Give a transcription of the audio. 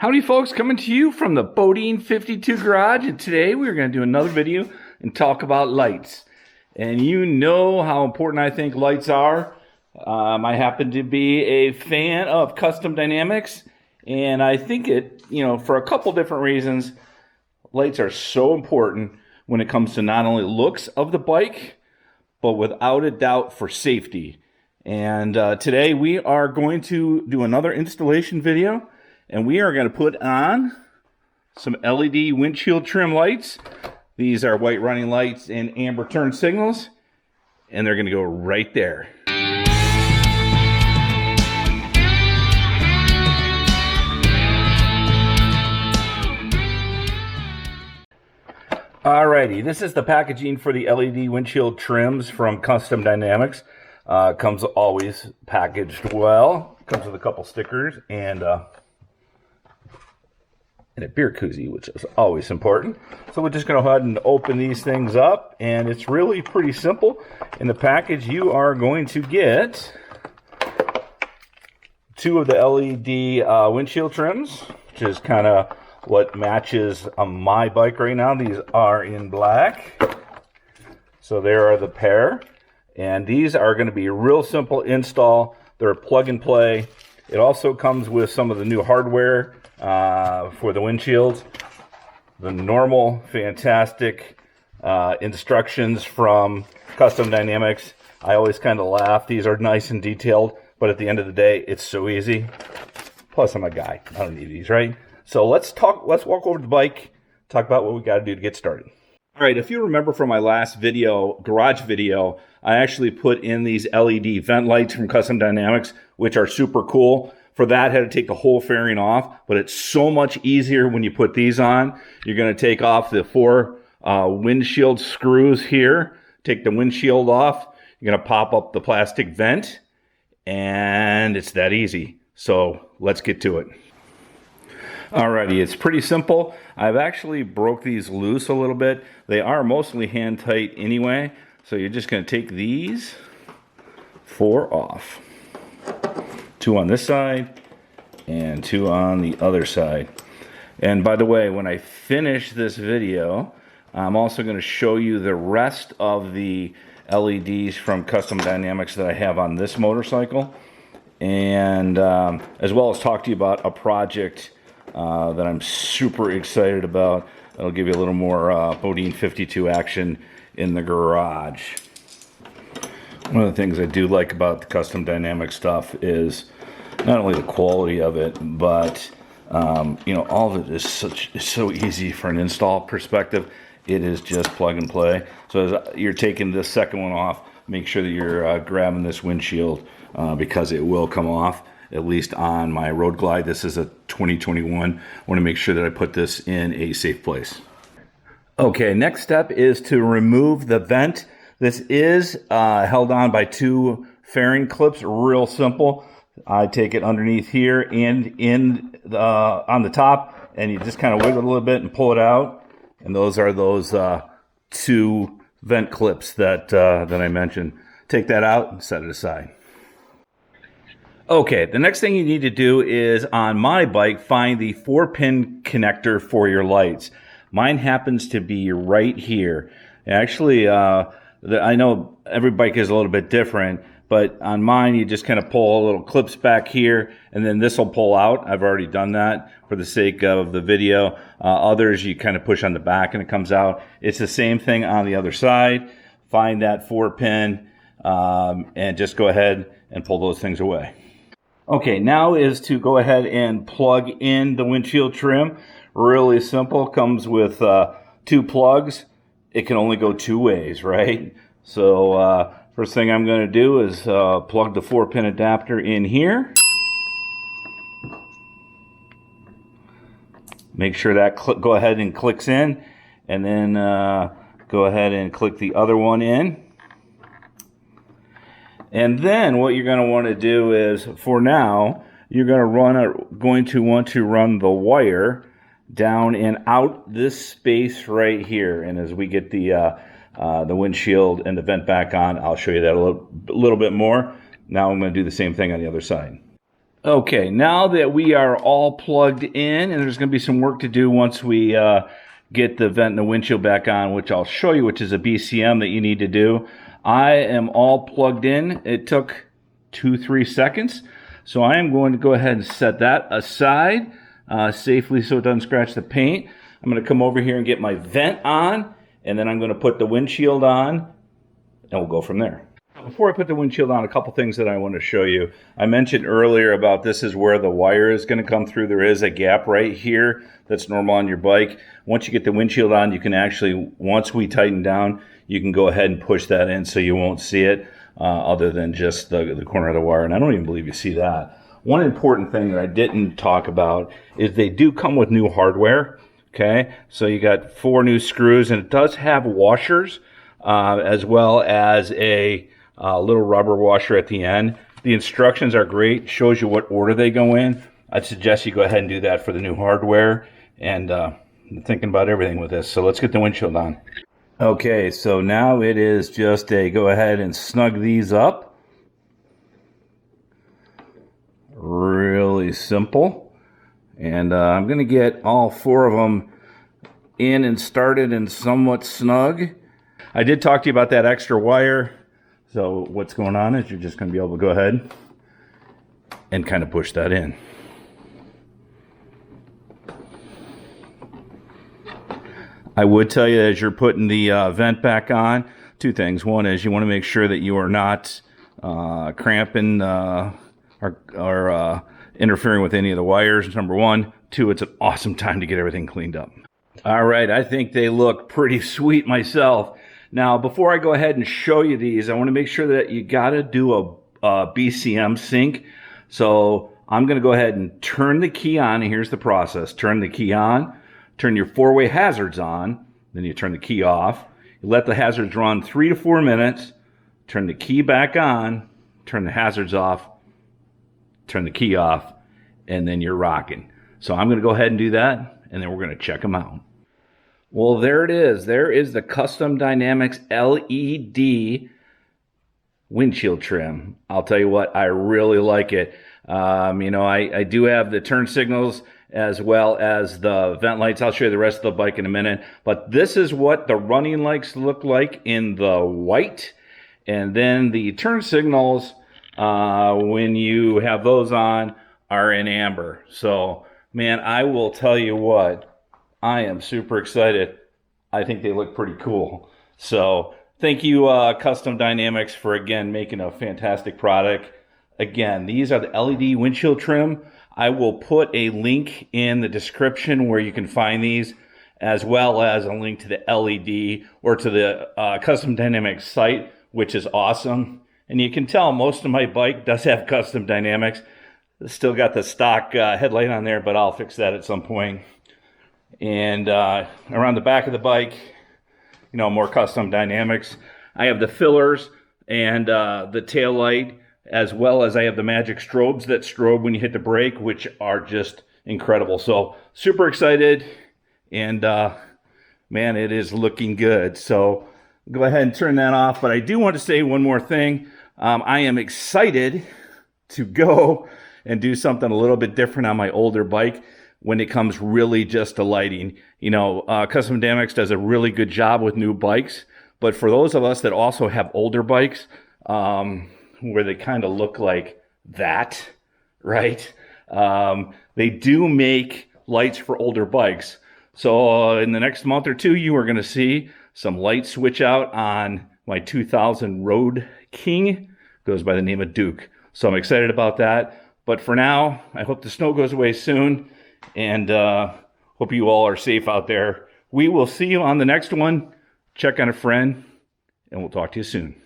Howdy folks, coming to you from the Bodine 52 garage, and today we're going to do another video and talk about lights. And you know how important I think lights are. I happen to be a fan of Custom Dynamics, and I think for a couple different reasons, lights are so important when it comes to not only looks of the bike, but without a doubt for safety. And today we are going to do another installation video. And we are going to put on some LED windshield trim lights. These are white running lights and amber turn signals. And they're going to go right there. Alrighty, this is the packaging for the LED windshield trims from Custom Dynamics. Comes always packaged well. Comes with a couple stickers and a beer koozie, which is always important. So we're just going to go ahead and open these things up, and it's really pretty simple. In the package, you are going to get two of the LED windshield trims, which is kind of what matches my bike right now. These are in black. So there are the pair. And these are going to be real simple install. They're plug and play. It also comes with some of the new hardware for the windshields. The normal, fantastic instructions from Custom Dynamics. I always kind of laugh. These are nice and detailed, but at the end of the day, it's so easy. Plus, I'm a guy. I don't need these, right? So let's walk over to the bike, talk about what we got to do to get started. All right, if you remember from my last video, garage video, I actually put in these LED vent lights from Custom Dynamics, which are super cool. For that, I had to take the whole fairing off, but it's so much easier when you put these on. You're going to take off the four windshield screws here, take the windshield off. You're going to pop up the plastic vent, and it's that easy. So let's get to it. Alrighty, it's pretty simple. I've actually broke these loose a little bit. They are mostly hand tight anyway. So you're just going to take these four off. Two on this side and two on the other side. And by the way, when I finish this video, I'm also going to show you the rest of the LEDs from Custom Dynamics that I have on this motorcycle. And as well as talk to you about a project that I'm super excited about. That'll give you a little more Bodine 52 action in the garage. One of the things I do like about the Custom Dynamic stuff is not only the quality of it, but all of it is so easy for an install perspective. It is just plug and play. So as you're taking this second one off, make sure that you're grabbing this windshield because it will come off. At least on my Road Glide. This is a 2021. I want to make sure that I put this in a safe place. Okay, next step is to remove the vent. This is held on by two fairing clips, real simple. I take it underneath here and on the top, and you just kind of wiggle it a little bit and pull it out. And those are those two vent clips that I mentioned. Take that out and set it aside. Okay, the next thing you need to do is, on my bike, find the 4-pin connector for your lights. Mine happens to be right here. Actually, I know every bike is a little bit different, but on mine, you just kind of pull little clips back here, and then this will pull out. I've already done that for the sake of the video. Others, you kind of push on the back and it comes out. It's the same thing on the other side. Find that 4-pin and just go ahead and pull those things away. Okay, now is to go ahead and plug in the windshield trim. Really simple. Comes with two plugs. It can only go two ways, right? So first thing I'm going to do is plug the 4-pin adapter in here. Make sure that go ahead and clicks in, and then go ahead and click the other one in. And then what you're going to want to do is, for now, you're going to want to run the wire down and out this space right here. And as we get the windshield and the vent back on, I'll show you that a little bit more. Now I'm going to do the same thing on the other side. Okay, now that we are all plugged in, and there's going to be some work to do once we get the vent and the windshield back on, which I'll show you, which is a BCM that you need to do. I am all plugged in. It took 2-3 seconds. So I am going to go ahead and set that aside safely so it doesn't scratch the paint. I'm going to come over here and get my vent on, and then I'm going to put the windshield on, and we'll go from there. Before I put the windshield on, a couple things that I want to show you. I mentioned earlier about this is where the wire is going to come through. There is a gap right here that's normal on your bike. Once you get the windshield on, you can actually, once we tighten down, you can go ahead and push that in so you won't see it other than just the corner of the wire. And I don't even believe you see that. One important thing that I didn't talk about is they do come with new hardware. Okay, so you got 4 new screws, and it does have washers as well as a little rubber washer at the end. The instructions are great. Shows you what order they go in. I'd suggest you go ahead and do that for the new hardware. And I'm thinking about everything with this. So let's get the windshield on. Okay, so now it is just a go ahead and snug these up. Really simple. And I'm going to get all 4 of them in and started and somewhat snug. I did talk to you about that extra wire. So what's going on is you're just going to be able to go ahead and kind of push that in. I would tell you as you're putting the vent back on, 2 things. One is you want to make sure that you are not cramping or interfering with any of the wires, number 1. 2, it's an awesome time to get everything cleaned up. All right, I think they look pretty sweet myself. Now, before I go ahead and show you these, I want to make sure that you got to do a BCM sync. So I'm going to go ahead and turn the key on, and here's the process. Turn the key on, turn your 4-way hazards on, then you turn the key off. You let the hazards run 3 to 4 minutes, turn the key back on, turn the hazards off, turn the key off, and then you're rocking. So I'm going to go ahead and do that, and then we're going to check them out. Well, there it is. There is the Custom Dynamics LED windshield trim. I'll tell you what, I really like it. You know, I do have the turn signals as well as the vent lights. I'll show you the rest of the bike in a minute. But this is what the running lights look like in the white. And then the turn signals, when you have those on, are in amber. So, man, I will tell you what, I am super excited. I think they look pretty cool. So thank you, Custom Dynamics, for, again, making a fantastic product. Again, these are the LED windshield trim. I will put a link in the description where you can find these, as well as a link to the LED or to the Custom Dynamics site, which is awesome. And you can tell most of my bike does have Custom Dynamics. Still got the stock headlight on there, but I'll fix that at some point. And around the back of the bike, you know, more Custom Dynamics. I have the Fillerz and the tail light, as well as I have the magic strobes that strobe when you hit the brake, which are just incredible. So super excited, and man, it is looking good. So go ahead and turn that off. But I do want to say one more thing. I am excited to go and do something a little bit different on my older bike when it comes really just to lighting. You know, Custom Dynamics does a really good job with new bikes, but for those of us that also have older bikes, where they kind of look like that, right? They do make lights for older bikes. So in the next month or 2, you are going to see some light switch out on my 2000 Road King. Goes by the name of Duke. So I'm excited about that. But for now, I hope the snow goes away soon, and hope you all are safe out there. We will see you on the next one. Check on a friend, and we'll talk to you soon.